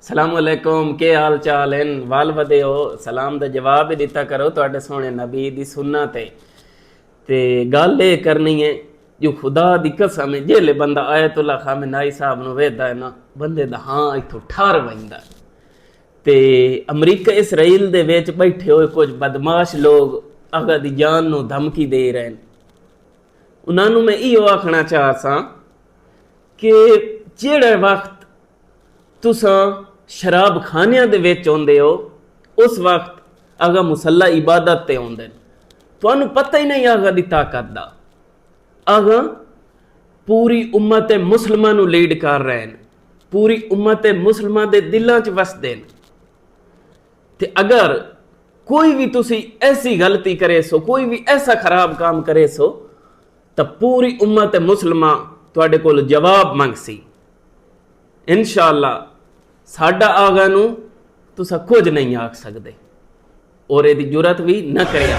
सलामुअलैकुम, के हाल चाल हैं? वाल वदे हो, सलाम का जवाब ही दिता करो तुहाडे सोहणे नबी दी सुन्नत है। ते गल ये करनी है जो खुदा दी कसम है, जेले बंदा आयतुल्ला खामेनी साहब नूं वेखदा है ना, बंदे दा हाँ इत्थों ठर वहिंदा। ते अमरीका इसराइल दे विच बैठे हुए कुछ बदमाश लोग अगा दी जान नूं धमकी दे रहे हैं। उन्हां नूं मैं इहो आखना चाह सां कि जेड़े वक्त तुसां शराब खानियां दे विच आउंदे हो, उस वक्त अगा मुसल्ला इबादत ते आउंदे ने, तुहानूं पता ही नहीं आगा दी ताकत दा। आगा पूरी उम्मत मुसलमां नूं लीड कर रहे हैं, पूरी उम्मत मुसलमां दे दिलां च वसदे ने। ते अगर कोई भी तुसी ऐसी गलती करे सो, कोई भी ऐसा खराब काम करे सो, तो पूरी उम्मत मुसलमां तुहाडे कोल जवाब मंगसी। इंशाअल्लाह साडा आगा नूं तुसां कुछ नहीं आख सकदे और इहदी जुरत भी न करिया।